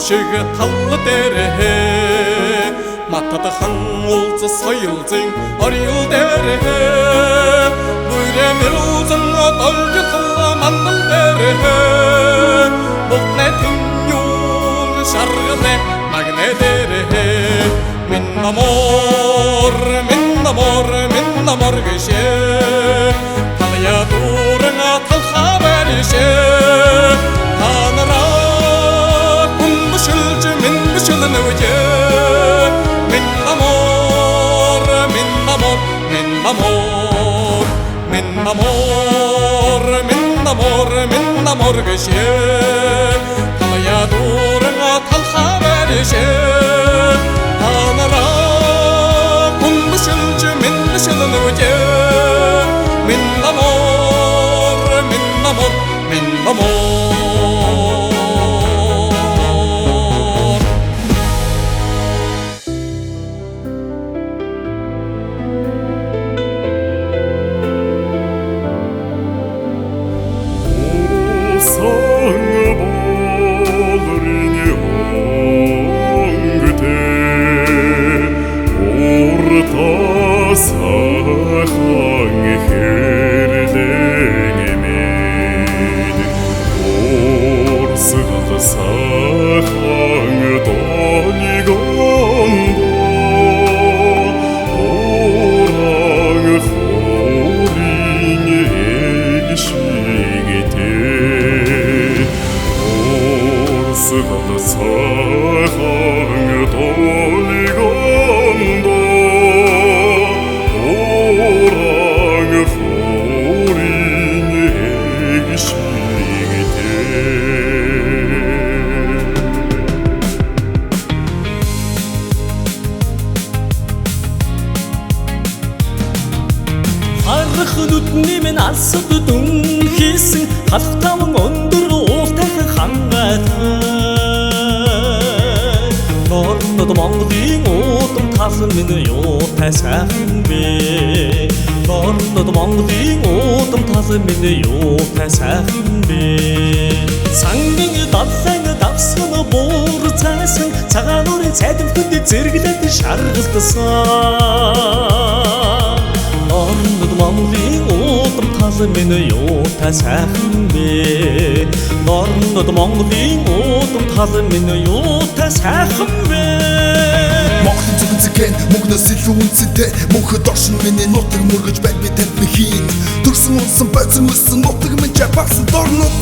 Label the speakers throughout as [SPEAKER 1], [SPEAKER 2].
[SPEAKER 1] шиг тал дээрээ матадхан уулз соёлзын орил дээрээ бүрэмэрүүзэн долгихла мандал дээрээ бухнэтин юун шаргане магне дээрээ min amor гэшэ талая дурна талхавэршэ танара хүнбшилж min бшилнэ үе min amor гэшэ талая дурна талхавэршэ танара min amor
[SPEAKER 2] Нүдний минь алсад дүн хийсэн халхтаван өндөр уултай хангатай Норнод Монголын уудам тал минь юутай сайхан бэ Норнод Монголын уудам тал минь юутай сайхан бэ Сангийн даллан давсан буур цайсан цагаан үрийн цайдамхад зэрэглээд шаргалтсан Норнод Монголын уудам тал минь юутай сайхан бэ Норнод Монголын уудам тал минь юутай сайхан бэ
[SPEAKER 3] Монголын зөвхөн зэгэн мөнгнөөс илүү үнцэнтэй мөнхөд оршин миний нутаг мөргөж байг би танд хийн Төрсөн унсан байцсан өссөн нутаг минь жапасан дорнод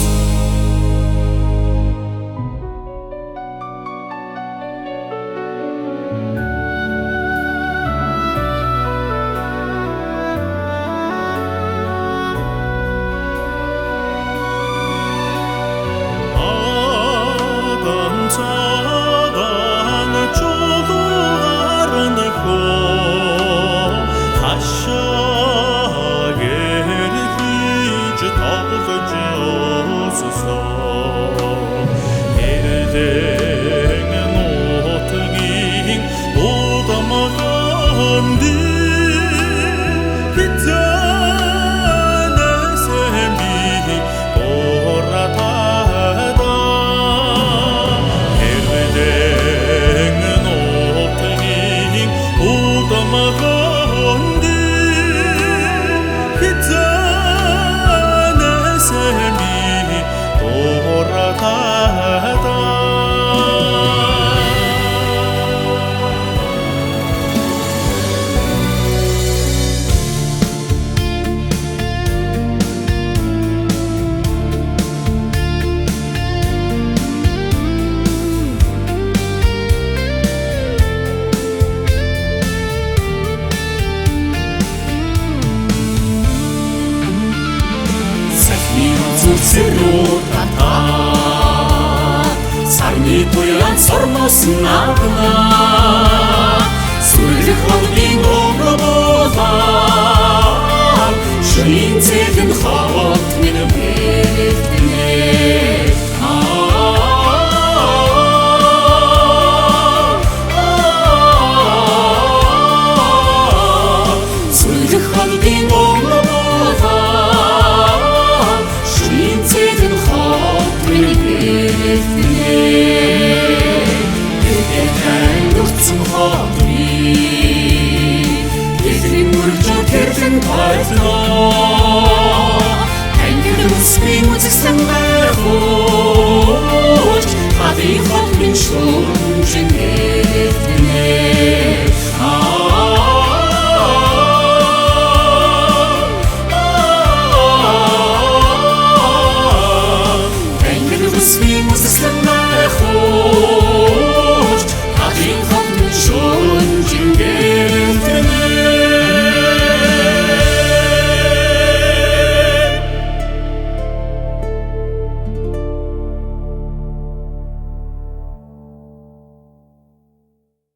[SPEAKER 2] Сарны туян сормосон агна Сүргэх Монголын өврөбөлан Шөнийн цэгэн хаваад минь бэлтэнэ Сүргэх Монголын өврөбөлан Шөнийн цэгэн хаваад минь бэлтэнэ эзэн тойлноо Ангид үсгийн үзэсгэлэн байх ууч Хадын хот минь шүүмжинэ